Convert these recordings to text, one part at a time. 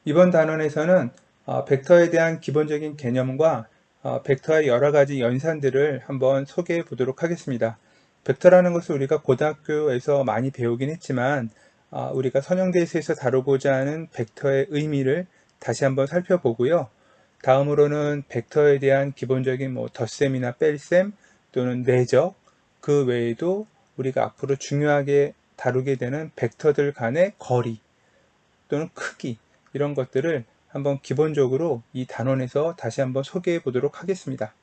이번 단원에서는 벡터에 대한 기본적인 개념과 벡터의 여러 가지 연산들을 한번 소개해 보도록 하겠습니다. 벡터라는 것을 우리가 고등학교에서 많이 배우긴 했지만 우리가 선형대에서 다루고자 하는 벡터의 의미를 다시 한번 살펴보고요. 다음으로는 벡터에 대한 기본적인 덧셈이나 뺄셈 또는 내적, 그 외에도 우리가 앞으로 중요하게 다루게 되는 벡터들 간의 거리 또는 크기, 이런 것들을 한번 기본적으로 이 단원에서 다시 한번 소개해 보도록 하겠습니다.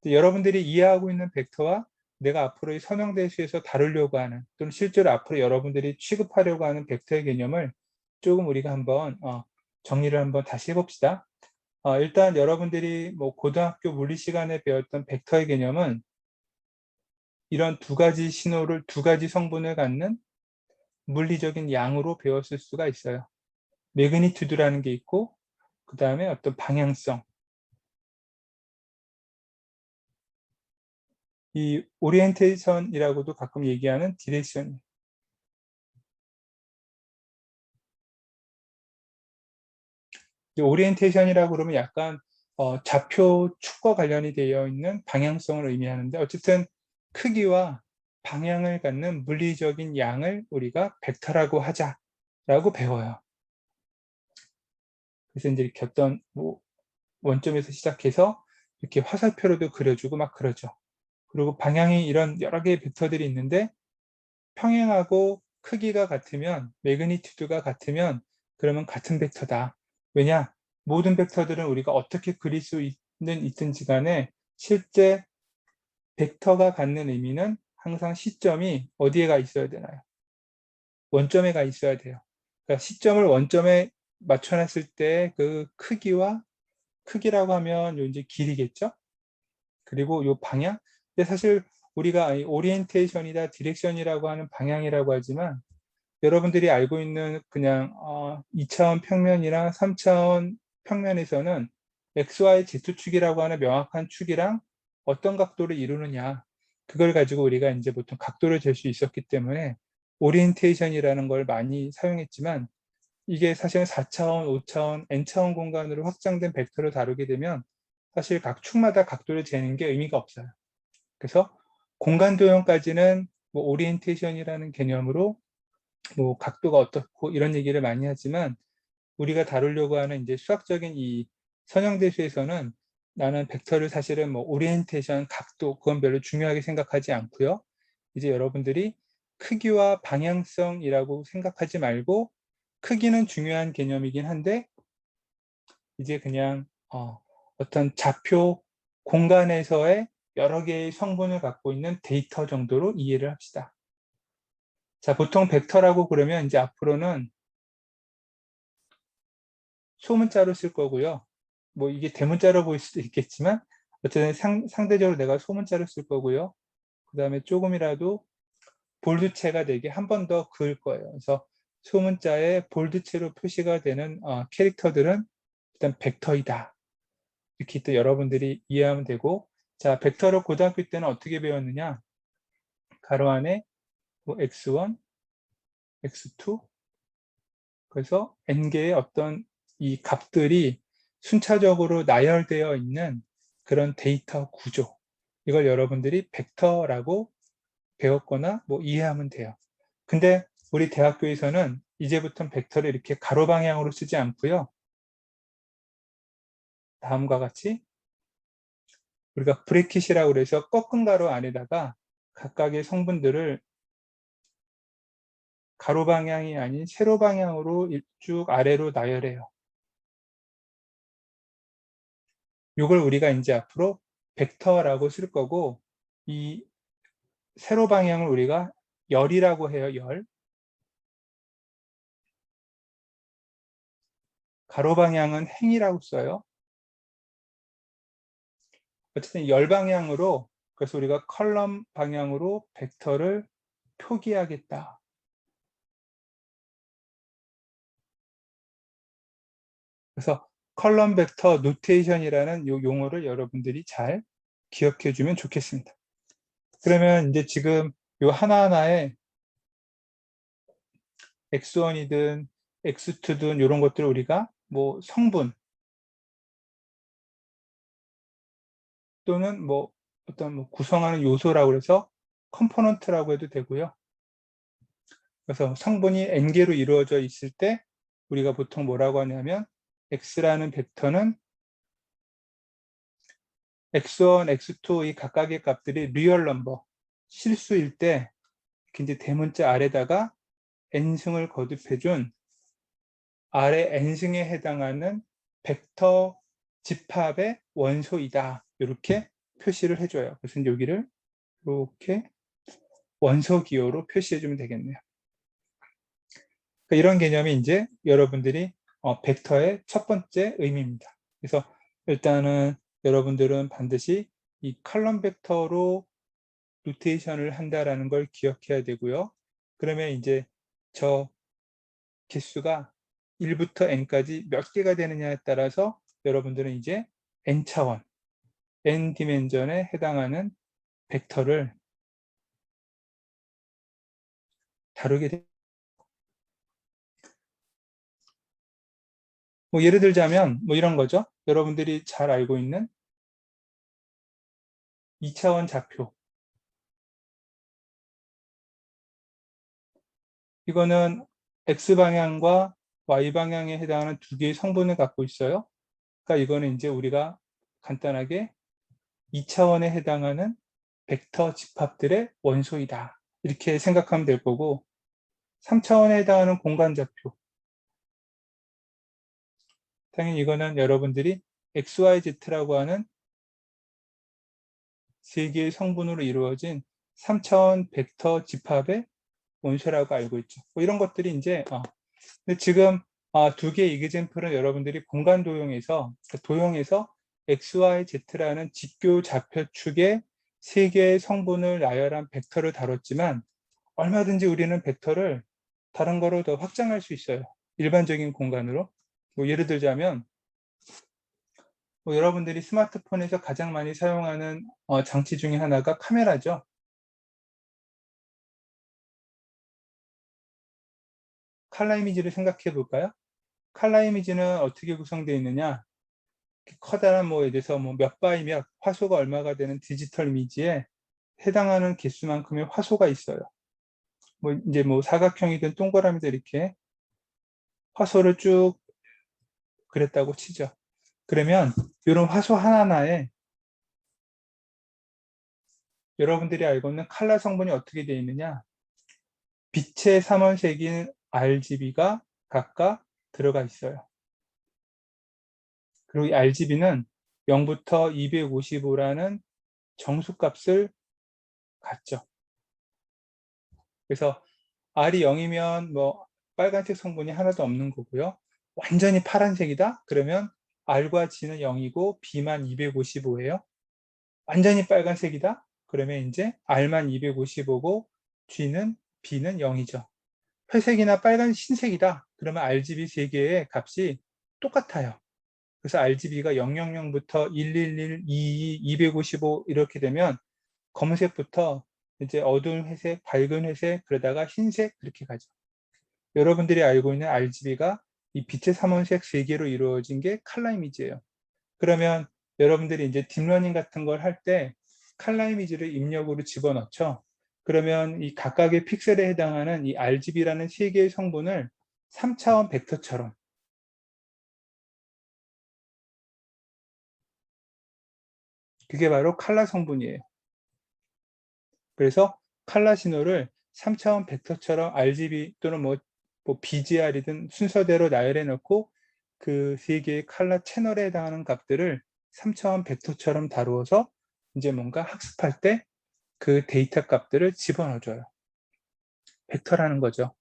여러분들이 이해하고 있는 벡터와 내가 앞으로 이 선형대수에서 다루려고 하는 또는 실제로 앞으로 여러분들이 취급하려고 하는 벡터의 개념을 조금 우리가 한번 정리를 한번 다시 해봅시다. 일단 여러분들이 고등학교 물리 시간에 배웠던 벡터의 개념은 이런 두 가지 신호를, 두 가지 성분을 갖는 물리적인 양으로 배웠을 수가 있어요. 매그니튜드라는 게 있고, 그 다음에 어떤 방향성, 이 오리엔테이션이라고도 가끔 얘기하는 디렉션. 오리엔테이션이라고 그러면 약간 좌표 축과 관련이 되어 있는 방향성을 의미하는데, 어쨌든 크기와 방향을 갖는 물리적인 양을 우리가 벡터라고 하자라고 배워요. 그래서 이제 이렇게 어떤 원점에서 시작해서 이렇게 화살표로도 그려주고 막 그러죠. 그리고 방향이 이런 여러 개의 벡터들이 있는데, 평행하고 크기가 같으면, 매그니튜드가 같으면 그러면 같은 벡터다. 왜냐? 모든 벡터들은 우리가 어떻게 그릴 수 있든지 간에 실제 벡터가 갖는 의미는 항상 시점이 어디에 가 있어야 되나요? 원점에 가 있어야 돼요. 그러니까 시점을 원점에 맞춰놨을 때 그 크기라고 하면 요 이제 길이겠죠? 그리고 요 방향? 근데 사실 우리가 오리엔테이션이다, 디렉션이라고 하는 방향이라고 하지만, 여러분들이 알고 있는 그냥 2차원 평면이나 3차원 평면에서는 XY Z축이라고 하는 명확한 축이랑 어떤 각도를 이루느냐, 그걸 가지고 우리가 이제 보통 각도를 잴 수 있었기 때문에 오리엔테이션이라는 걸 많이 사용했지만, 이게 사실은 4차원, 5차원, N차원 공간으로 확장된 벡터를 다루게 되면 사실 각 축마다 각도를 재는 게 의미가 없어요. 그래서 공간 도형까지는 오리엔테이션이라는 개념으로 각도가 어떻고 이런 얘기를 많이 하지만, 우리가 다루려고 하는 이제 수학적인 이 선형대수에서는 나는 벡터를 사실은 오리엔테이션, 각도, 그건 별로 중요하게 생각하지 않고요. 이제 여러분들이 크기와 방향성이라고 생각하지 말고, 크기는 중요한 개념이긴 한데 이제 그냥 어떤 좌표 공간에서의 여러 개의 성분을 갖고 있는 데이터 정도로 이해를 합시다. 자, 보통 벡터라고 그러면 이제 앞으로는 소문자로 쓸 거고요. 이게 대문자로 보일 수도 있겠지만 어쨌든 상대적으로 내가 소문자로 쓸 거고요. 그 다음에 조금이라도 볼드체가 되게 한 번 더 그을 거예요. 그래서 소문자에 볼드체로 표시가 되는 캐릭터들은 일단 벡터이다. 이렇게 또 여러분들이 이해하면 되고, 자, 벡터를 고등학교 때는 어떻게 배웠느냐? 가로 안에 x1, x2, 그래서 n개의 어떤 이 값들이 순차적으로 나열되어 있는 그런 데이터 구조, 이걸 여러분들이 벡터라고 배웠거나 이해하면 돼요. 근데 우리 대학교에서는 이제부터 벡터를 이렇게 가로 방향으로 쓰지 않고요. 다음과 같이 우리가 브래킷이라고 그래서 꺾은 가로 안에다가 각각의 성분들을 가로 방향이 아닌 세로 방향으로 쭉 아래로 나열해요. 이걸 우리가 이제 앞으로 벡터라고 쓸 거고, 이 세로 방향을 우리가 열이라고 해요. 열. 가로 방향은 행이라고 써요. 어쨌든 열 방향으로, 그래서 우리가 컬럼 방향으로 벡터를 표기하겠다. 그래서 컬럼 벡터 노테이션이라는 이 용어를 여러분들이 잘 기억해 주면 좋겠습니다. 그러면 이제 지금 이 하나하나에 x1이든 엑스트루든 이런 것들을 우리가 뭐 성분 또는 뭐 어떤 뭐 구성하는 요소라고 해서 컴포넌트라고 해도 되고요. 그래서 성분이 n개로 이루어져 있을 때 우리가 보통 뭐라고 하냐면 x라는 벡터는 x1, x2 이 각각의 값들이 리얼 넘버, 실수일 때 이제 대문자 아래다가 n승을 거듭해 준 아래 n승에 해당하는 벡터 집합의 원소이다. 이렇게 표시를 해줘요. 그래서 여기를 이렇게 원소 기호로 표시해 주면 되겠네요. 그러니까 이런 개념이 이제 여러분들이 벡터의 첫 번째 의미입니다. 그래서 일단은 여러분들은 반드시 이 컬럼 벡터로 노테이션을 한다라는 걸 기억해야 되고요. 그러면 이제 저 개수가 1부터 n까지 몇 개가 되느냐에 따라서 여러분들은 이제 n차원, n 디멘전에 해당하는 벡터를 다루게 됩니다. 뭐 예를 들자면 뭐 이런 거죠. 여러분들이 잘 알고 있는 2차원 좌표. 이거는 X방향과 Y방향에 해당하는 두 개의 성분을 갖고 있어요. 그러니까 이거는 이제 우리가 간단하게 2차원에 해당하는 벡터 집합들의 원소이다. 이렇게 생각하면 될 거고 3차원에 해당하는 공간 좌표. 당연히 이거는 여러분들이 XYZ라고 하는 세 개의 성분으로 이루어진 3차원 벡터 집합의 원소라고 알고 있죠. 뭐 이런 것들이 이제 근데 지금 두 개의 이그젠플은 여러분들이 공간 도형에서 XYZ라는 직교 좌표축의 세 개의 성분을 나열한 벡터를 다뤘지만 얼마든지 우리는 벡터를 다른 거로 더 확장할 수 있어요. 일반적인 공간으로. 뭐 예를 들자면 뭐 여러분들이 스마트폰에서 가장 많이 사용하는 장치 중에 하나가 카메라죠. 칼라 이미지를 생각해 볼까요? 칼라 이미지는 어떻게 구성되어 있느냐? 커다란 뭐 예를 들어서 뭐 몇 바이 몇 화소가 얼마가 되는 디지털 이미지에 해당하는 개수만큼의 화소가 있어요. 뭐 이제 뭐 사각형이든 동그라미든 이렇게 화소를 쭉 그랬다고 치죠. 그러면 이런 화소 하나하나에 여러분들이 알고 있는 칼라 성분이 어떻게 되어 있느냐? 빛의 삼원색인 RGB가 각각 들어가 있어요. 그리고 이 RGB는 0부터 255라는 정수값을 갖죠. 그래서 R이 0이면 뭐 빨간색 성분이 하나도 없는 거고요. 완전히 파란색이다? 그러면 R과 G는 0이고 B만 255예요. 완전히 빨간색이다? 그러면 이제 R만 255고 B는 0이죠. 회색이나 빨간 흰색이다. 그러면 RGB 3개의 값이 똑같아요. 그래서 RGB가 000부터 111, 22, 255 이렇게 되면 검은색부터 이제 어두운 회색, 밝은 회색, 그러다가 흰색 그렇게 가죠. 여러분들이 알고 있는 RGB가 이 빛의 삼원색 3개로 이루어진 게 칼라 이미지예요. 그러면 여러분들이 이제 딥러닝 같은 걸 할 때 칼라 이미지를 입력으로 집어넣죠. 그러면 이 각각의 픽셀에 해당하는 이 RGB라는 3개의 성분을 3차원 벡터처럼 그게 바로 칼라 성분이에요. 그래서 칼라 신호를 3차원 벡터처럼 RGB 또는 뭐 BGR이든 순서대로 나열해 놓고 그 3개의 칼라 채널에 해당하는 값들을 3차원 벡터처럼 다루어서 이제 뭔가 학습할 때 그 데이터 값들을 집어넣어줘요. 벡터라는 거죠.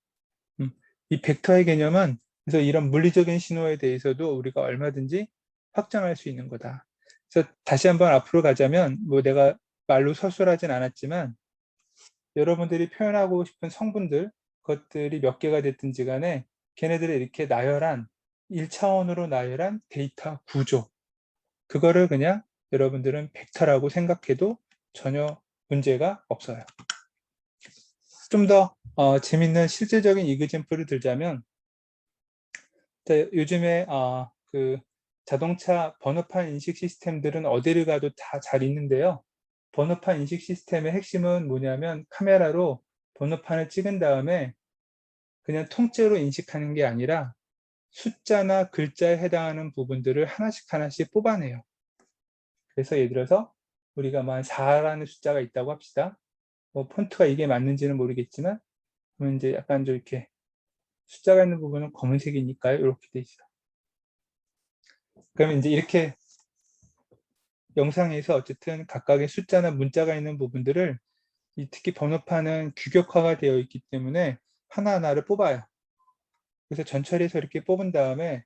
이 벡터의 개념은 그래서 이런 물리적인 신호에 대해서도 우리가 얼마든지 확장할 수 있는 거다. 그래서 다시 한번 앞으로 가자면 뭐 내가 말로 서술하진 않았지만 여러분들이 표현하고 싶은 성분들 그것들이 몇 개가 됐든지 간에 걔네들을 이렇게 나열한 1차원으로 나열한 데이터 구조 그거를 그냥 여러분들은 벡터라고 생각해도 전혀 문제가 없어요. 좀 더 재밌는 실제적인 이그젠플을 들자면 요즘에 그 자동차 번호판 인식 시스템들은 어디를 가도 다 잘 있는데요. 번호판 인식 시스템의 핵심은 뭐냐면 카메라로 번호판을 찍은 다음에 그냥 통째로 인식하는 게 아니라 숫자나 글자에 해당하는 부분들을 하나씩 하나씩 뽑아내요. 그래서 예를 들어서 우리가 만 4라는 숫자가 있다고 합시다. 뭐 폰트가 이게 맞는지는 모르겠지만 그러면 이제 약간 좀 이렇게 숫자가 있는 부분은 검은색이니까요. 이렇게 돼 있어요. 그러면 이제 이렇게 영상에서 어쨌든 각각의 숫자나 문자가 있는 부분들을 특히 번호판은 규격화가 되어 있기 때문에 하나하나를 뽑아요. 그래서 전처리해서 이렇게 뽑은 다음에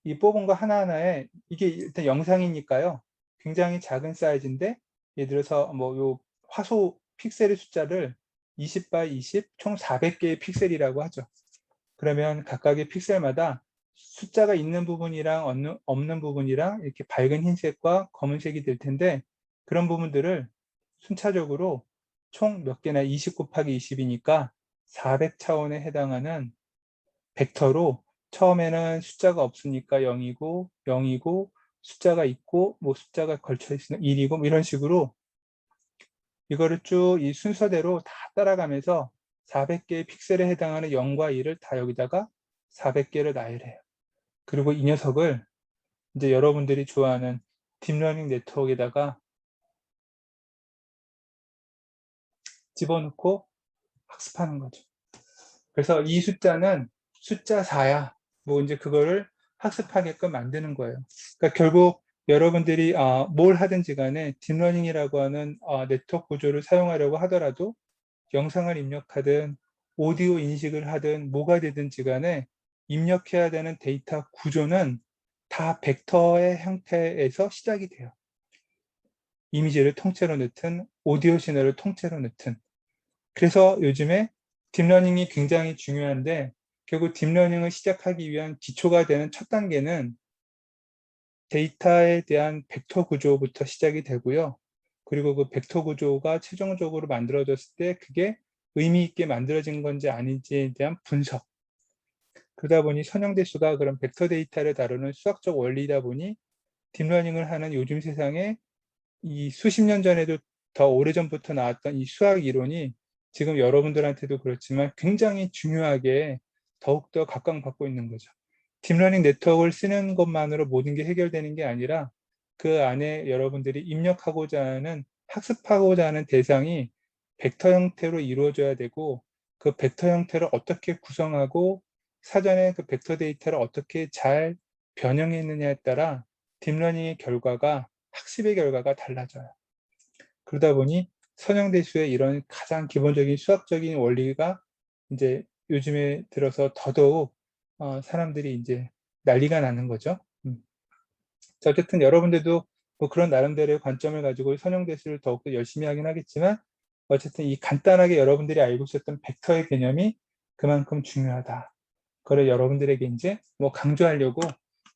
이 뽑은 거 하나하나에 이게 일단 영상이니까요. 굉장히 작은 사이즈인데 예를 들어서 뭐 요 화소 픽셀의 숫자를 20 by 20 총 400개의 픽셀이라고 하죠. 그러면 각각의 픽셀마다 숫자가 있는 부분이랑 없는 부분이랑 이렇게 밝은 흰색과 검은색이 될 텐데 그런 부분들을 순차적으로 총 몇 개나 20 곱하기 20이니까 400 차원에 해당하는 벡터로 처음에는 숫자가 없으니까 0이고 0이고 숫자가 있고 뭐 숫자가 걸쳐 있으면 1이고 뭐 이런 식으로 이거를 쭉 이 순서대로 다 따라가면서 400개의 픽셀에 해당하는 0과 1을 다 여기다가 400개를 나열해요. 그리고 이 녀석을 이제 여러분들이 좋아하는 딥러닝 네트워크에다가 집어넣고 학습하는 거죠. 그래서 이 숫자는 숫자 4야. 뭐 이제 그거를 학습하게끔 만드는 거예요. 그러니까 결국 여러분들이 뭘 하든지 간에 딥러닝이라고 하는 네트워크 구조를 사용하려고 하더라도 영상을 입력하든 오디오 인식을 하든 뭐가 되든지 간에 입력해야 되는 데이터 구조는 다 벡터의 형태에서 시작이 돼요. 이미지를 통째로 넣든 오디오 신호를 통째로 넣든. 그래서 요즘에 딥러닝이 굉장히 중요한데 결국 딥러닝을 시작하기 위한 기초가 되는 첫 단계는 데이터에 대한 벡터 구조부터 시작이 되고요. 그리고 그 벡터 구조가 최종적으로 만들어졌을 때 그게 의미 있게 만들어진 건지 아닌지에 대한 분석. 그러다 보니 선형대수가 그런 벡터 데이터를 다루는 수학적 원리이다 보니 딥러닝을 하는 요즘 세상에 이 수십 년 전에도 더 오래전부터 나왔던 이 수학 이론이 지금 여러분들한테도 그렇지만 굉장히 중요하게 더욱더 각광받고 있는 거죠. 딥러닝 네트워크를 쓰는 것만으로 모든 게 해결되는 게 아니라 그 안에 여러분들이 입력하고자 하는 학습하고자 하는 대상이 벡터 형태로 이루어져야 되고 그 벡터 형태를 어떻게 구성하고 사전에 그 벡터 데이터를 어떻게 잘 변형했느냐에 따라 딥러닝의 결과가 학습의 결과가 달라져요. 그러다 보니 선형대수의 이런 가장 기본적인 수학적인 원리가 이제 요즘에 들어서 더더욱 사람들이 이제 난리가 나는 거죠. 자, 어쨌든 여러분들도 뭐 그런 나름대로의 관점을 가지고 선형대수를 더욱더 열심히 하긴 하겠지만 어쨌든 이 간단하게 여러분들이 알고 있었던 벡터의 개념이 그만큼 중요하다. 그걸 여러분들에게 이제 뭐 강조하려고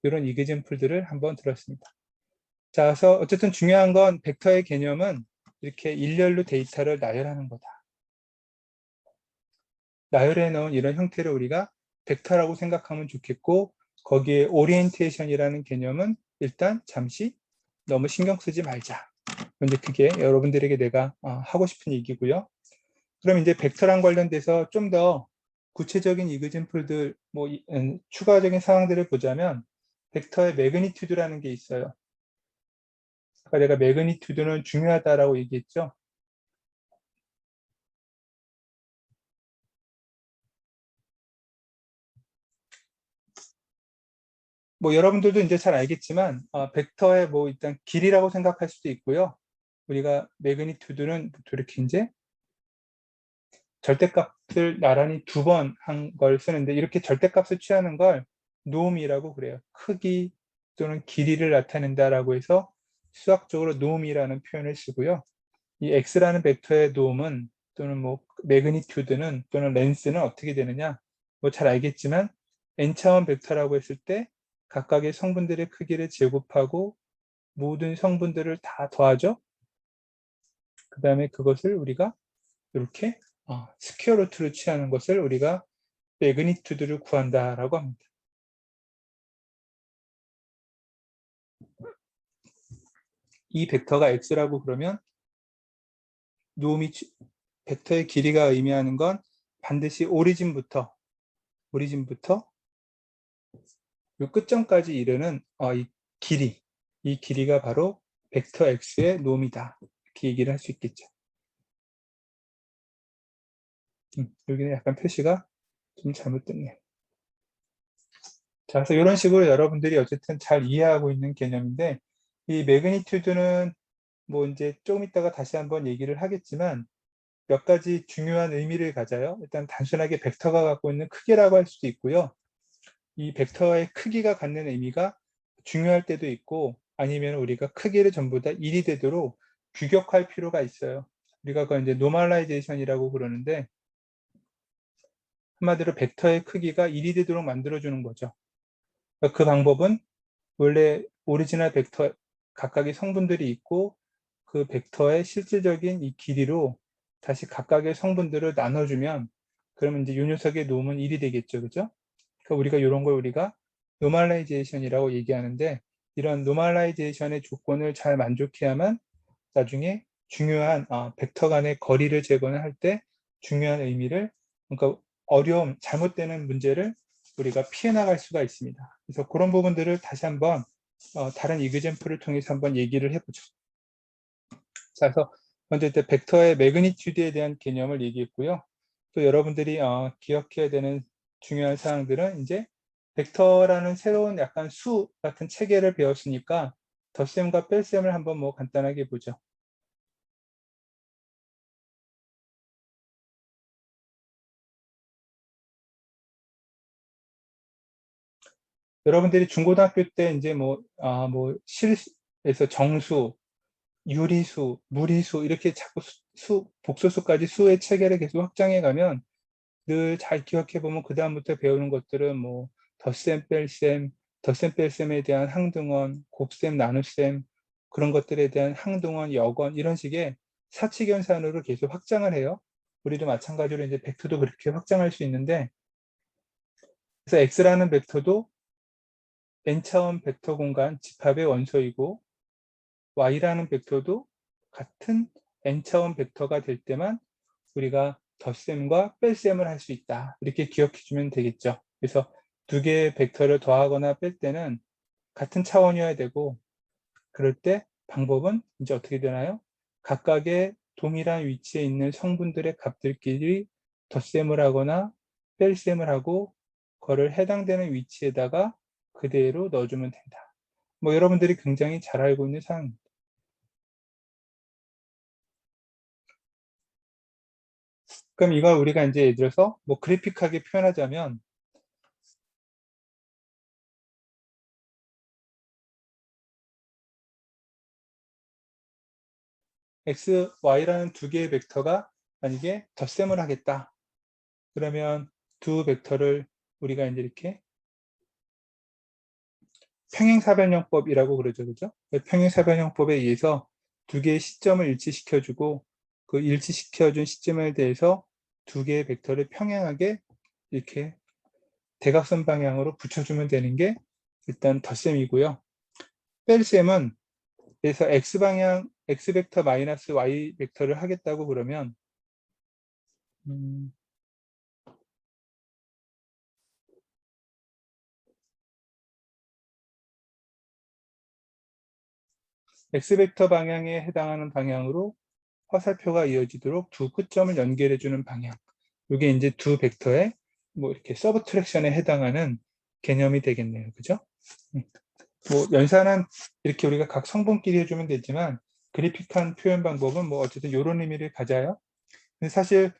이런 이그젠플들을 한번 들었습니다. 자, 그래서 어쨌든 중요한 건 벡터의 개념은 이렇게 일렬로 데이터를 나열하는 거다. 나열해 놓은 이런 형태를 우리가 벡터라고 생각하면 좋겠고 거기에 오리엔테이션이라는 개념은 일단 잠시 너무 신경 쓰지 말자. 이제 그게 여러분들에게 내가 하고 싶은 얘기고요. 그럼 이제 벡터랑 관련돼서 좀 더 구체적인 이그젠플들 뭐 추가적인 사항들을 보자면 벡터의 매그니튜드라는 게 있어요. 아까 내가 매그니튜드는 중요하다라고 얘기했죠. 뭐 여러분들도 이제 잘 알겠지만 벡터의 뭐 일단 길이라고 생각할 수도 있고요. 우리가 매그니튜드는 이렇게 이제 절대값을 나란히 두 번 한 걸 쓰는데 이렇게 절대값을 취하는 걸 노음이라고 그래요. 크기 또는 길이를 나타낸다라고 해서 수학적으로 노음이라는 표현을 쓰고요. 이 x라는 벡터의 노음은 또는 뭐 매그니튜드는 또는 렌스는 어떻게 되느냐? 뭐 잘 알겠지만 n차원 벡터라고 했을 때 각각의 성분들의 크기를 제곱하고 모든 성분들을 다 더하죠. 그 다음에 그것을 우리가 이렇게 스퀘어 루트로 취하는 것을 우리가 매그니튜드를 구한다라고 합니다. 이 벡터가 x라고 그러면 노음이 벡터의 길이가 의미하는 건 반드시 오리진부터 이 끝점까지 이르는 이 길이가 바로 벡터 x의 노음이다. 이렇게 얘기를 할 수 있겠죠. 여기는 약간 표시가 좀 잘못됐네요. 자, 그래서 이런 식으로 여러분들이 어쨌든 잘 이해하고 있는 개념인데, 이 매그니튜드는 뭐 이제 조금 있다가 다시 한번 얘기를 하겠지만 몇 가지 중요한 의미를 가져요. 일단 단순하게 벡터가 갖고 있는 크기라고 할 수도 있고요. 이 벡터의 크기가 갖는 의미가 중요할 때도 있고, 아니면 우리가 크기를 전부 다 1이 되도록 규격할 필요가 있어요. 우리가 그걸 이제 노멀라이제이션이라고 그러는데, 한마디로 벡터의 크기가 1이 되도록 만들어주는 거죠. 그 방법은 원래 오리지널 벡터 각각의 성분들이 있고, 그 벡터의 실질적인 이 길이로 다시 각각의 성분들을 나눠주면, 그러면 이제 이 녀석의 노음은 1이 되겠죠. 그죠? 그러니까 우리가 이런 걸 우리가 노멀라이제이션이라고 얘기하는데, 이런 노멀라이제이션의 조건을 잘 만족해야만 나중에 중요한 벡터 간의 거리를 재건할 때 중요한 의미를, 그러니까 어려움, 잘못되는 문제를 우리가 피해 나갈 수가 있습니다. 그래서 그런 부분들을 다시 한번 다른 이그젬플을 통해서 한번 얘기를 해보죠. 자, 그래서 먼저 이제 벡터의 매그니튜드에 대한 개념을 얘기했고요. 또 여러분들이 기억해야 되는 중요한 사항들은 이제 벡터라는 새로운 약간 수 같은 체계를 배웠으니까 덧셈과 뺄셈을 한번 뭐 간단하게 보죠. 여러분들이 중고등학교 때 이제 뭐 실에서 정수, 유리수, 무리수 이렇게 자꾸 복소수까지 수의 체계를 계속 확장해 가면 늘 잘 기억해 보면 그 다음부터 배우는 것들은 뭐 덧셈, 뺄셈, 덧셈, 뺄셈에 대한 항등원, 곱셈, 나눗셈 그런 것들에 대한 항등원, 역원 이런 식의 사칙연산으로 계속 확장을 해요. 우리도 마찬가지로 이제 벡터도 그렇게 확장할 수 있는데, 그래서 x라는 벡터도 n차원 벡터 공간 집합의 원소이고, y라는 벡터도 같은 n차원 벡터가 될 때만 우리가 덧셈과 뺄셈을 할 수 있다. 이렇게 기억해 주면 되겠죠. 그래서 두 개의 벡터를 더하거나 뺄 때는 같은 차원이어야 되고, 그럴 때 방법은 이제 어떻게 되나요? 각각의 동일한 위치에 있는 성분들의 값들끼리 덧셈을 하거나 뺄셈을 하고, 그거를 해당되는 위치에다가 그대로 넣어주면 된다. 뭐 여러분들이 굉장히 잘 알고 있는 사항입니다. 그럼 이걸 우리가 이제 예를 들어서 뭐 그래픽하게 표현하자면, x, y라는 두 개의 벡터가 만약에 덧셈을 하겠다. 그러면 두 벡터를 우리가 이제 이렇게 평행사변형법이라고 그러죠. 그죠? 평행사변형법에 의해서 두 개의 시점을 일치시켜주고, 그 일치시켜준 시점에 대해서 두 개의 벡터를 평행하게 이렇게 대각선 방향으로 붙여주면 되는 게 일단 덧셈이고요. 뺄셈은 그래서 x방향, x벡터 마이너스 y벡터를 하겠다고 그러면 x벡터 방향에 해당하는 방향으로 화살표가 이어지도록 두 끝점을 연결해주는 방향. 이게 이제 두 벡터의 뭐 이렇게 서브트랙션에 해당하는 개념이 되겠네요. 그죠? 뭐 연산은 이렇게 우리가 각 성분끼리 해주면 되지만, 그래픽한 표현 방법은 뭐 어쨌든 이런 의미를 가져요. 근데 사실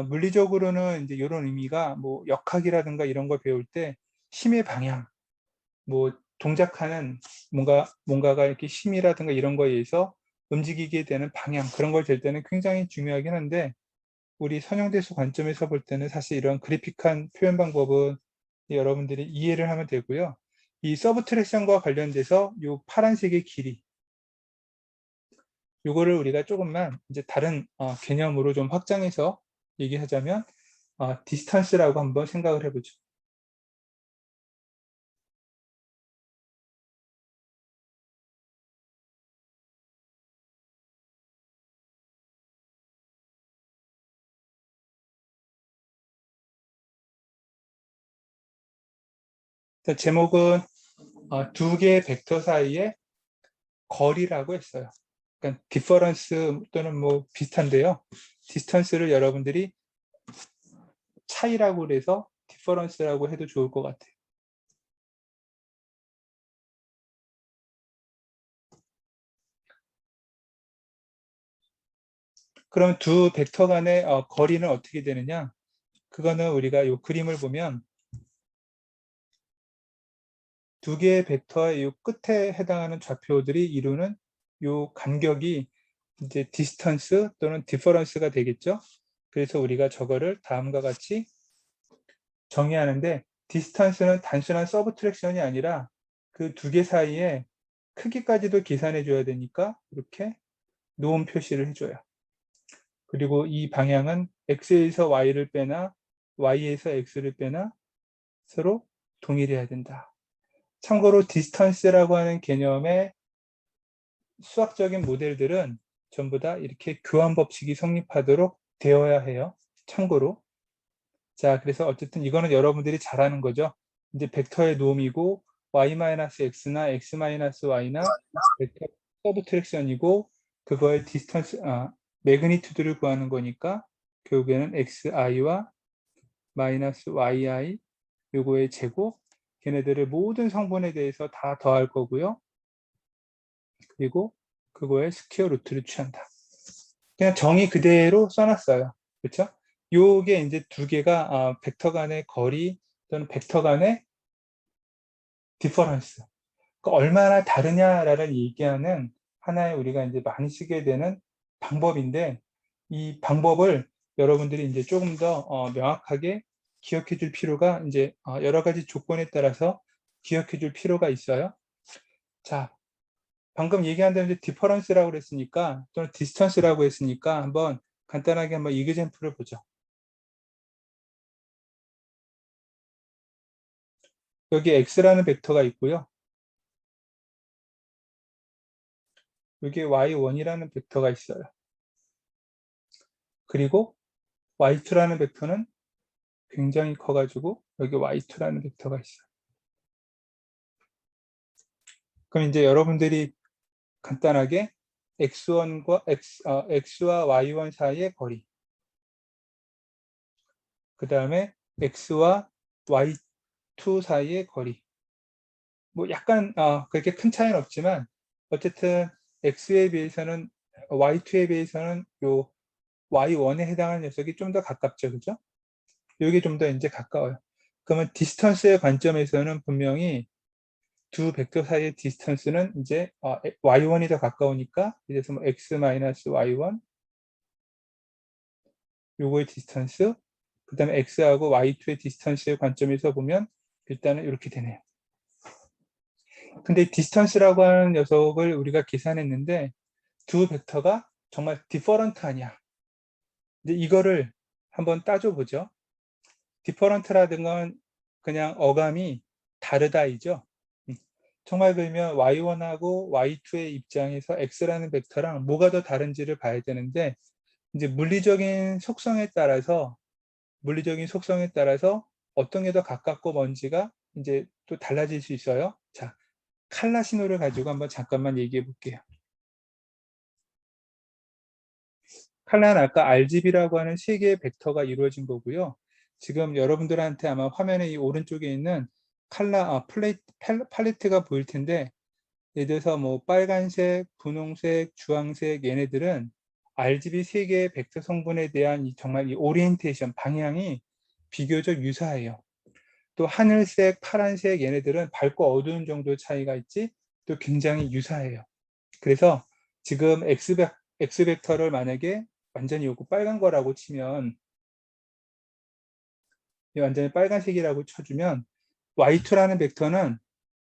물리적으로는 이제 이런 의미가 뭐 역학이라든가 이런 걸 배울 때 힘의 방향, 뭐 동작하는 뭔가가 이렇게 힘이라든가 이런 거에 의해서 움직이게 되는 방향, 그런 걸 잴 때는 굉장히 중요하긴 한데, 우리 선형대수 관점에서 볼 때는 사실 이런 그래픽한 표현 방법은 여러분들이 이해를 하면 되고요. 이 서브트랙션과 관련돼서 이 파란색의 길이, 이거를 우리가 조금만 이제 다른 개념으로 좀 확장해서 얘기하자면 디스턴스라고 한번 생각을 해보죠. 제목은 두 개의 벡터 사이의 거리라고 했어요. 그러니까 디퍼런스 또는 뭐 비슷한데요. 디스턴스를 여러분들이 차이라고 그래서 디퍼런스라고 해도 좋을 것 같아요. 그럼 두 벡터 간의 거리는 어떻게 되느냐? 그거는 우리가 이 그림을 보면 두 개의 벡터의 이 끝에 해당하는 좌표들이 이루는 이 간격이 이제 디스턴스 또는 디퍼런스가 되겠죠. 그래서 우리가 저거를 다음과 같이 정의하는데, 디스턴스는 단순한 서브트랙션이 아니라 그 두 개 사이에 크기까지도 계산해 줘야 되니까 이렇게 노음 표시를 해줘요. 그리고 이 방향은 x에서 y를 빼나 y에서 x를 빼나 서로 동일해야 된다. 참고로 디스턴스라고 하는 개념의 수학적인 모델들은 전부 다 이렇게 교환 법칙이 성립하도록 되어야 해요. 참고로. 자, 그래서 어쨌든 이거는 여러분들이 잘 아는 거죠. 이제 벡터의 노음이고 y-x나 x-y나 벡터 서브트랙션이고 그거의 디스턴스, 매그니튜드를 구하는 거니까 결국에는 xi와 마이너스 yi 요거의 제곱, 걔네들의 모든 성분에 대해서 다 더할 거고요. 그리고 그거의 스퀘어 루트를 취한다. 그냥 정의 그대로 써놨어요. 그렇죠? 요게 이제 두 개가 벡터 간의 거리 또는 벡터 간의 디퍼런스. 그러니까 얼마나 다르냐라는 얘기하는 하나의 우리가 이제 많이 쓰게 되는 방법인데, 이 방법을 여러분들이 이제 조금 더 명확하게 기억해 줄 필요가 이제 여러 가지 조건에 따라서 기억해 줄 필요가 있어요. 자, 방금 얘기한 대로 이제 디퍼런스라고 그랬으니까 또는 디스턴스라고 했으니까 한번 간단하게 한번 이그젬플을 보죠. 여기 x라는 벡터가 있고요. 여기 y1이라는 벡터가 있어요. 그리고 y2라는 벡터는 굉장히 커가지고 여기 y2라는 벡터가 있어요. 그럼 이제 여러분들이 간단하게 x와 y1 사이의 거리, 그 다음에 x와 y2 사이의 거리, 뭐 약간 그렇게 큰 차이는 없지만 어쨌든 x에 비해서는 y2에 비해서는 요 y1에 해당하는 녀석이 좀 더 가깝죠, 그죠? 이게 좀 더 이제 가까워요. 그러면 디스턴스의 관점에서는 분명히 두 벡터 사이의 디스턴스는 이제 y1이 더 가까우니까 이래서 뭐 x-y1 요거의 디스턴스, 그 다음에 x하고 y2의 디스턴스의 관점에서 보면 일단은 이렇게 되네요. 근데 디스턴스라고 하는 녀석을 우리가 계산했는데 두 벡터가 정말 디퍼런트 아니야. 이제 이거를 한번 따져보죠. 디퍼런트라는 건 그냥 어감이 다르다이죠. 정말 그러면 y1하고 y2의 입장에서 x라는 벡터랑 뭐가 더 다른지를 봐야 되는데, 이제 물리적인 속성에 따라서 어떤 게 더 가깝고 뭔지가 이제 또 달라질 수 있어요. 자, 칼라 신호를 가지고 한번 잠깐만 얘기해 볼게요. 칼라는 아까 RGB라고 하는 세 개의 벡터가 이루어진 거고요. 지금 여러분들한테 아마 화면에 이 오른쪽에 있는 칼라 팔레트가 보일 텐데, 예를 들어서 뭐 빨간색, 분홍색, 주황색 얘네들은 RGB 세 개의 벡터 성분에 대한 정말 이 오리엔테이션 방향이 비교적 유사해요. 또 하늘색, 파란색 얘네들은 밝고 어두운 정도의 차이가 있지 또 굉장히 유사해요. 그래서 지금 X 벡터를 만약에 완전히 요거 빨간 거라고 치면, 완전히 빨간색이라고 쳐주면 Y2라는 벡터는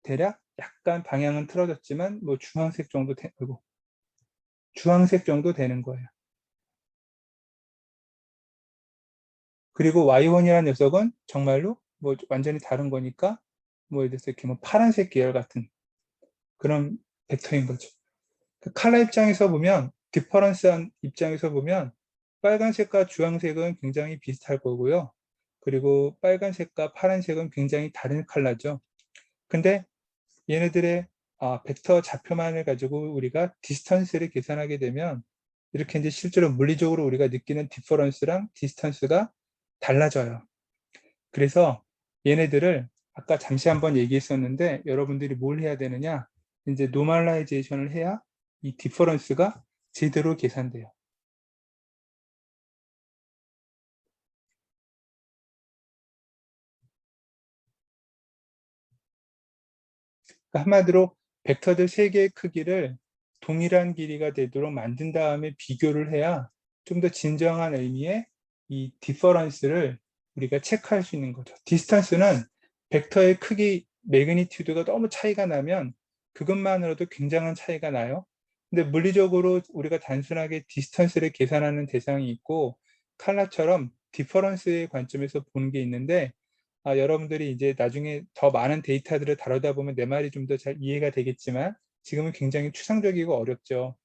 대략 약간 방향은 틀어졌지만 뭐 주황색 정도 되는 거예요. 그리고 Y1이라는 녀석은 정말로 뭐 완전히 다른 거니까 뭐 예를 들어서 이렇게 뭐 파란색 계열 같은 그런 벡터인 거죠. 그 칼라 입장에서 보면, 디퍼런스한 입장에서 보면 빨간색과 주황색은 굉장히 비슷할 거고요. 그리고 빨간색과 파란색은 굉장히 다른 컬러죠. 근데 얘네들의 벡터 좌표만을 가지고 우리가 디스턴스를 계산하게 되면 이렇게 이제 실제로 물리적으로 우리가 느끼는 디퍼런스랑 디스턴스가 달라져요. 그래서 얘네들을 아까 잠시 한번 얘기했었는데 여러분들이 뭘 해야 되느냐, 이제 노멀라이제이션을 해야 이 디퍼런스가 제대로 계산돼요. 그러니까 한마디로 벡터들 3개의 크기를 동일한 길이가 되도록 만든 다음에 비교를 해야 좀 더 진정한 의미의 이 디퍼런스를 우리가 체크할 수 있는 거죠. 디스턴스는 벡터의 크기, 매그니튜드가 너무 차이가 나면 그것만으로도 굉장한 차이가 나요. 근데 물리적으로 우리가 단순하게 디스턴스를 계산하는 대상이 있고 칼라처럼 디퍼런스의 관점에서 보는 게 있는데, 여러분들이 이제 나중에 더 많은 데이터들을 다루다 보면 내 말이 좀 더 잘 이해가 되겠지만 지금은 굉장히 추상적이고 어렵죠.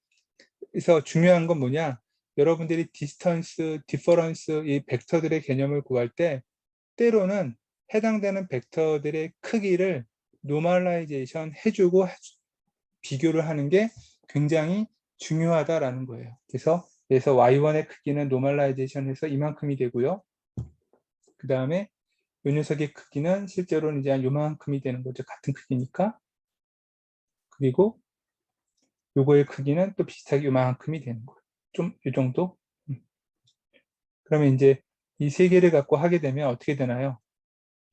그래서 중요한 건 뭐냐? 여러분들이 디스턴스, 디퍼런스 이 벡터들의 개념을 구할 때 때로는 해당되는 벡터들의 크기를 노멀라이제이션 해주고 비교를 하는 게 굉장히 중요하다라는 거예요. 그래서 y1의 크기는 노멀라이제이션해서 이만큼이 되고요. 그 다음에 이 녀석의 크기는 실제로는 이제 한 요만큼이 되는 거죠. 같은 크기니까. 그리고 요거의 크기는 또 비슷하게 요만큼이 되는 거예요. 좀 이 정도. 그러면 이제 이 3개를 갖고 하게 되면 어떻게 되나요?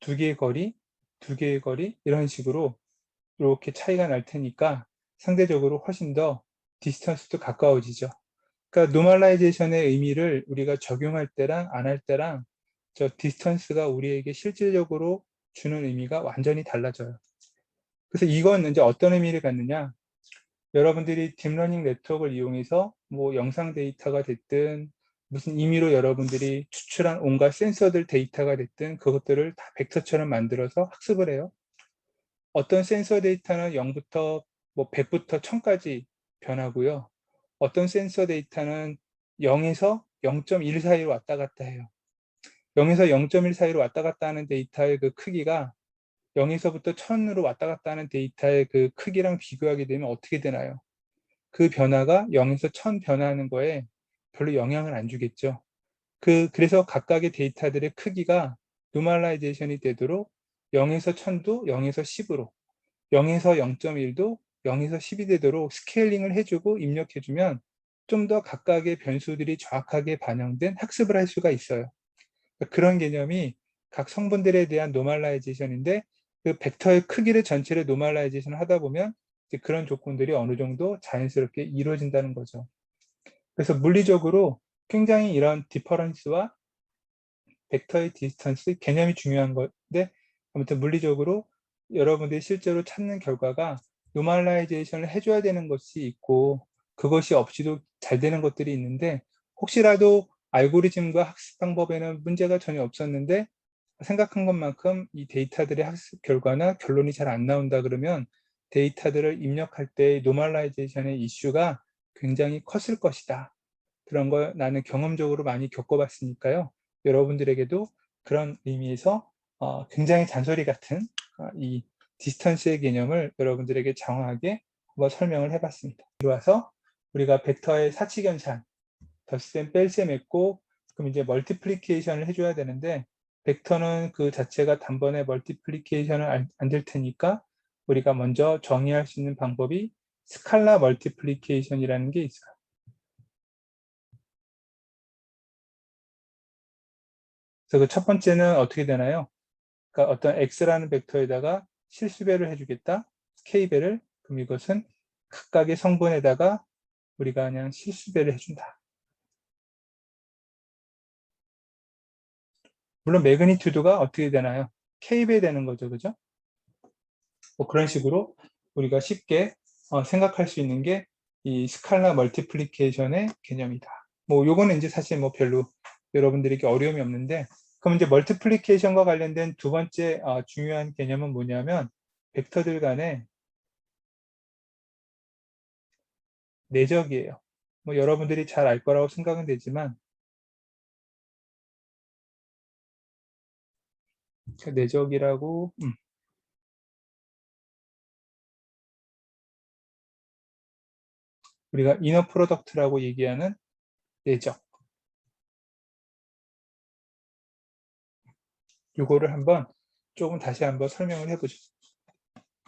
2개의 거리, 2개의 거리 이런 식으로 이렇게 차이가 날 테니까 상대적으로 훨씬 더 디스턴스도 가까워지죠. 그러니까 노멀라이제이션의 의미를 우리가 적용할 때랑 안 할 때랑 저 디스턴스가 우리에게 실질적으로 주는 의미가 완전히 달라져요. 그래서 이건 이제 어떤 의미를 갖느냐? 여러분들이 딥러닝 네트워크를 이용해서 뭐 영상 데이터가 됐든 무슨 임의로 여러분들이 추출한 온갖 센서들 데이터가 됐든 그것들을 다 벡터처럼 만들어서 학습을 해요. 어떤 센서 데이터는 0부터 뭐 100부터 1000까지 변하고요. 어떤 센서 데이터는 0에서 0.1 사이로 왔다 갔다 해요. 0에서 0.1 사이로 왔다 갔다 하는 데이터의 그 크기가 0에서부터 1000으로 왔다 갔다 하는 데이터의 그 크기랑 비교하게 되면 어떻게 되나요? 그 변화가 0에서 1000 변화하는 거에 별로 영향을 안 주겠죠. 그래서 각각의 데이터들의 크기가 노멀라이제이션이 되도록 0에서 1000도 0에서 10으로, 0에서 0.1도 0에서 10이 되도록 스케일링을 해주고 입력해주면 좀 더 각각의 변수들이 정확하게 반영된 학습을 할 수가 있어요. 그런 개념이 각 성분들에 대한 노멀라이제이션인데 그 벡터의 크기를 전체를 노멀라이제이션 하다 보면 이제 그런 조건들이 어느 정도 자연스럽게 이루어진다는 거죠. 그래서 물리적으로 굉장히 이런 디퍼런스와 벡터의 디스턴스 개념이 중요한 건데, 아무튼 물리적으로 여러분들이 실제로 찾는 결과가 노멀라이제이션을 해줘야 되는 것이 있고 그것이 없이도 잘 되는 것들이 있는데, 혹시라도 알고리즘과 학습 방법에는 문제가 전혀 없었는데 생각한 것만큼 이 데이터들의 학습 결과나 결론이 잘 안 나온다 그러면 데이터들을 입력할 때 노멀라이제이션의 이슈가 굉장히 컸을 것이다. 그런 걸 나는 경험적으로 많이 겪어봤으니까요. 여러분들에게도 그런 의미에서 굉장히 잔소리 같은 이 디스턴스의 개념을 여러분들에게 장황하게 한번 설명을 해봤습니다. 이와서 우리가 벡터의 사칙연산, 덧셈, 뺄셈 했고, 그럼 이제 멀티플리케이션을 해줘야 되는데, 벡터는 그 자체가 단번에 멀티플리케이션을 안 될 테니까 우리가 먼저 정의할 수 있는 방법이 스칼라 멀티플리케이션이라는 게 있어요. 그래서 그 첫 번째는 어떻게 되나요? 그러니까 어떤 x라는 벡터에다가 실수배를 해주겠다. k배를. 그럼 이것은 각각의 성분에다가 우리가 그냥 실수배를 해준다. 물론 매그니튜드가 어떻게 되나요? k배 되는 거죠. 그죠? 뭐 그런 식으로 우리가 쉽게 생각할 수 있는 게 이 스칼라 멀티플리케이션의 개념이다. 뭐 요거는 이제 사실 뭐 별로 여러분들에게 어려움이 없는데, 그럼 이제 멀티플리케이션과 관련된 두 번째 중요한 개념은 뭐냐면 벡터들 간의 내적이에요. 뭐 여러분들이 잘 알 거라고 생각은 되지만 그 내적이라고 우리가 이너 프로덕트라고 얘기하는 내적. 이거를 한번 조금 다시 한번 설명을 해보죠.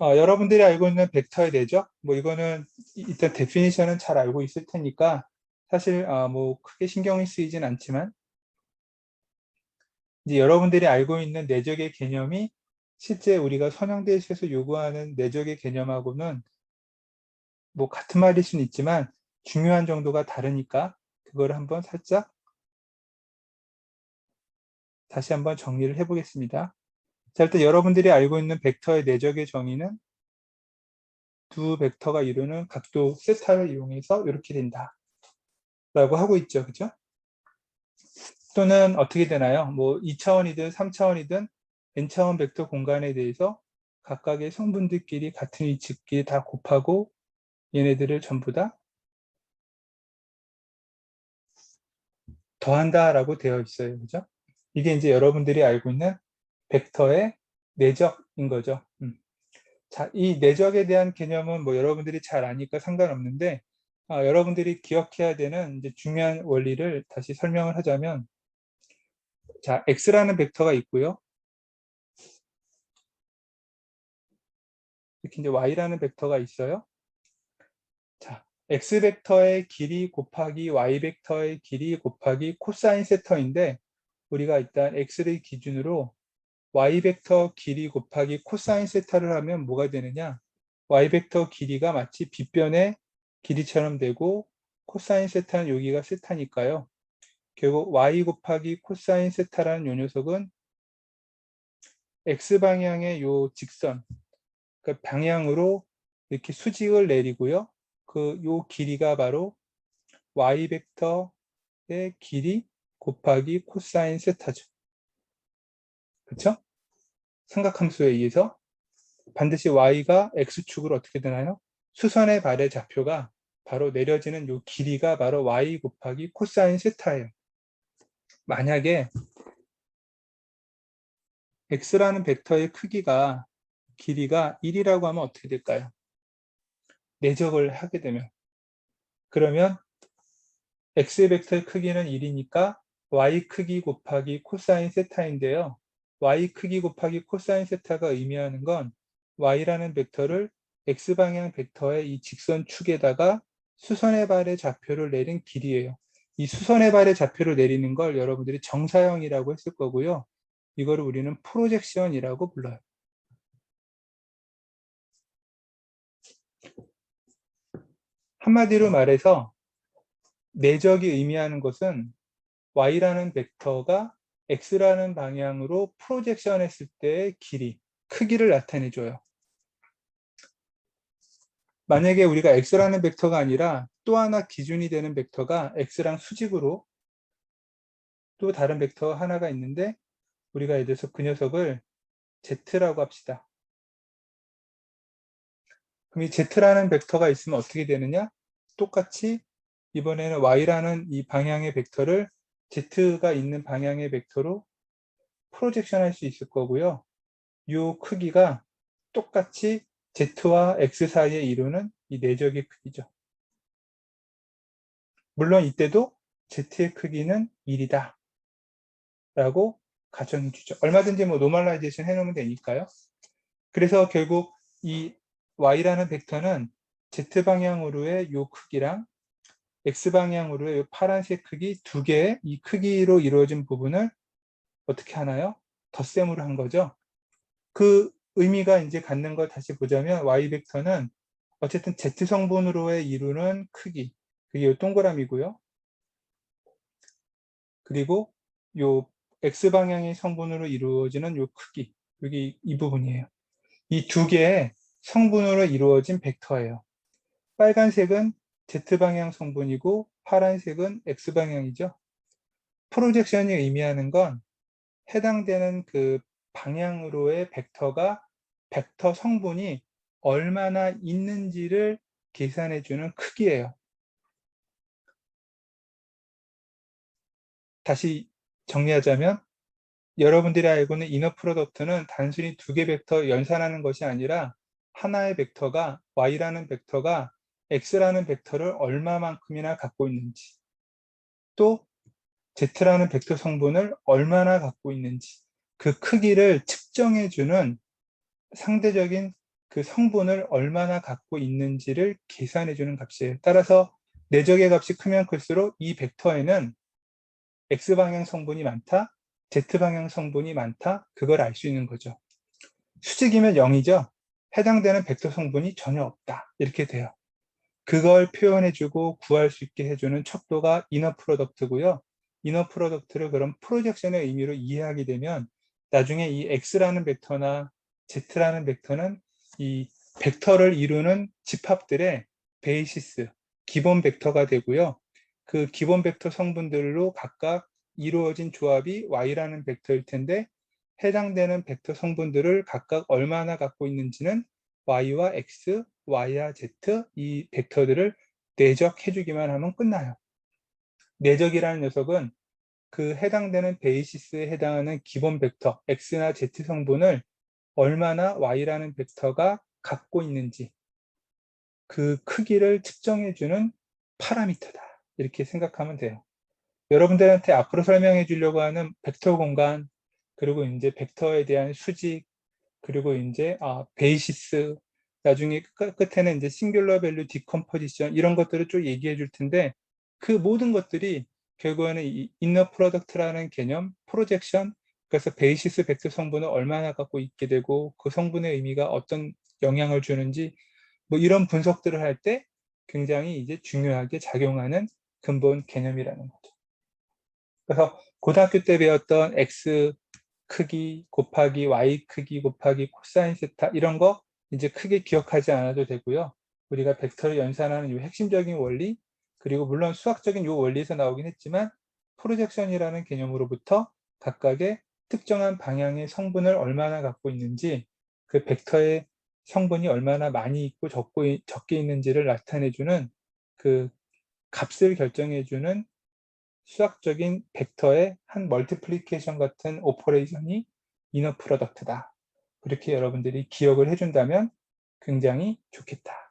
여러분들이 알고 있는 벡터의 내적, 뭐 이거는 일단 데피니션은 잘 알고 있을 테니까 사실 뭐 크게 신경이 쓰이진 않지만, 이제 여러분들이 알고 있는 내적의 개념이 실제 우리가 선형대시에서 요구하는 내적의 개념하고는 뭐 같은 말일 수는 있지만 중요한 정도가 다르니까 그걸 한번 살짝 다시 한번 정리를 해보겠습니다. 자, 일단 여러분들이 알고 있는 벡터의 내적의 정의는 두 벡터가 이루는 각도 세타를 이용해서 이렇게 된다 라고 하고 있죠. 그죠? 또는 어떻게 되나요? 뭐 2차원이든 3차원이든 n차원 벡터 공간에 대해서 각각의 성분들끼리 같은 위치끼리 다 곱하고 얘네들을 전부 다 더한다라고 되어 있어요. 그죠? 이게 이제 여러분들이 알고 있는 벡터의 내적인 거죠. 자, 이 내적에 대한 개념은 뭐 여러분들이 잘 아니까 상관없는데, 여러분들이 기억해야 되는 이제 중요한 원리를 다시 설명을 하자면, 자, x라는 벡터가 있고요. 이렇게 이제 y라는 벡터가 있어요. 자, x 벡터의 길이 곱하기 y 벡터의 길이 곱하기 코사인 세터인데, 우리가 일단 x를 기준으로 y 벡터 길이 곱하기 코사인 세타를 하면 뭐가 되느냐? y 벡터 길이가 마치 빗변의 길이처럼 되고 코사인 세타는 여기가 세타니까요. 결국 y 곱하기 코사인 세타라는 요 녀석은 x방향의 요 직선, 그 방향으로 이렇게 수직을 내리고요. 그 요 길이가 바로 y 벡터의 길이 곱하기 코사인 세타죠. 그렇죠? 삼각함수에 의해서 반드시 y가 x축으로 어떻게 되나요? 수선의 발의 좌표가 바로 내려지는 요 길이가 바로 y 곱하기 코사인 세타예요. 만약에 x라는 벡터의 크기가 길이가 1이라고 하면 어떻게 될까요? 내적을 하게 되면, 그러면 x 벡터의 크기는 1이니까 y 크기 곱하기 코사인 세타인데요. y 크기 곱하기 코사인 세타가 의미하는 건 y라는 벡터를 x방향 벡터의 이 직선축에다가 수선의 발의 좌표를 내린 길이에요. 이 수선의 발의 좌표를 내리는 걸 여러분들이 정사형이라고 했을 거고요. 이거를 우리는 프로젝션이라고 불러요. 한마디로 말해서 내적이 의미하는 것은 y라는 벡터가 x라는 방향으로 프로젝션 했을 때의 길이, 크기를 나타내줘요. 만약에 우리가 x라는 벡터가 아니라 또 하나 기준이 되는 벡터가 x랑 수직으로 또 다른 벡터 하나가 있는데, 우리가 예를 들어서 그 녀석을 z라고 합시다. 그럼 이 z라는 벡터가 있으면 어떻게 되느냐? 똑같이 이번에는 y라는 이 방향의 벡터를 z가 있는 방향의 벡터로 프로젝션 할 수 있을 거고요. 이 크기가 똑같이 z와 x 사이에 이루는 이 내적의 크기죠. 물론 이때도 z의 크기는 1이다 라고 가정해 주죠. 얼마든지 뭐 노멀라이제이션 해놓으면 되니까요. 그래서 결국 이 y라는 벡터는 z방향으로의 이 크기랑 x방향으로의 이 파란색 크기 두 개의 이 크기로 이루어진 부분을 어떻게 하나요? 덧셈으로 한 거죠. 그 의미가 이제 갖는 걸 다시 보자면 y 벡터는 어쨌든 z 성분으로의 이루는 크기, 그게 이 동그라미고요. 그리고 요 x 방향의 성분으로 이루어지는 요 크기, 여기 이 부분이에요. 이 두 개의 성분으로 이루어진 벡터예요. 빨간색은 z 방향 성분이고 파란색은 x 방향이죠. 프로젝션이 의미하는 건 해당되는 그 방향으로의 벡터 성분이 얼마나 있는지를 계산해주는 크기예요. 다시 정리하자면 여러분들이 알고 있는 이너 프로덕트는 단순히 두 개 벡터 연산하는 것이 아니라 하나의 벡터가 y라는 벡터가 x라는 벡터를 얼마만큼이나 갖고 있는지, 또 z라는 벡터 성분을 얼마나 갖고 있는지, 그 크기를 측정해주는 상대적인 그 성분을 얼마나 갖고 있는지를 계산해주는 값이에요. 따라서 내적의 값이 크면 클수록 이 벡터에는 x방향 성분이 많다, z방향 성분이 많다, 그걸 알 수 있는 거죠. 수직이면 0이죠. 해당되는 벡터 성분이 전혀 없다, 이렇게 돼요. 그걸 표현해주고 구할 수 있게 해주는 척도가 이너 프로덕트고요. 이너 프로덕트를 그럼 프로젝션의 의미로 이해하게 되면 나중에 이 x라는 벡터나 z라는 벡터는 이 벡터를 이루는 집합들의 베이시스, 기본 벡터가 되고요. 그 기본 벡터 성분들로 각각 이루어진 조합이 y라는 벡터일 텐데, 해당되는 벡터 성분들을 각각 얼마나 갖고 있는지는 y와 x, y와 z 이 벡터들을 내적해주기만 하면 끝나요. 내적이라는 녀석은 그 해당되는 베이시스에 해당하는 기본 벡터 x나 z 성분을 얼마나 y라는 벡터가 갖고 있는지 그 크기를 측정해주는 파라미터다, 이렇게 생각하면 돼요. 여러분들한테 앞으로 설명해 주려고 하는 벡터 공간, 그리고 이제 벡터에 대한 수직, 그리고 이제 베이시스, 나중에 끝에는 이제 싱귤러 밸류 디컴포지션, 이런 것들을 쭉 얘기해 줄 텐데, 그 모든 것들이 결국에는 이 인너 프로덕트라는 개념, 프로젝션, 그래서 베이시스 벡터 성분을 얼마나 갖고 있게 되고 그 성분의 의미가 어떤 영향을 주는지, 뭐 이런 분석들을 할 때 굉장히 이제 중요하게 작용하는 근본 개념이라는 거죠. 그래서 고등학교 때 배웠던 x 크기 곱하기 y 크기 곱하기 코사인 세타, 이런 거 이제 크게 기억하지 않아도 되고요. 우리가 벡터를 연산하는 이 핵심적인 원리, 그리고 물론 수학적인 이 원리에서 나오긴 했지만 프로젝션이라는 개념으로부터 각각의 특정한 방향의 성분을 얼마나 갖고 있는지, 그 벡터의 성분이 얼마나 많이 있고 적게 있는지를 나타내주는 그 값을 결정해주는 수학적인 벡터의 한 멀티플리케이션 같은 오퍼레이션이 이너 프로덕트다. 그렇게 여러분들이 기억을 해준다면 굉장히 좋겠다.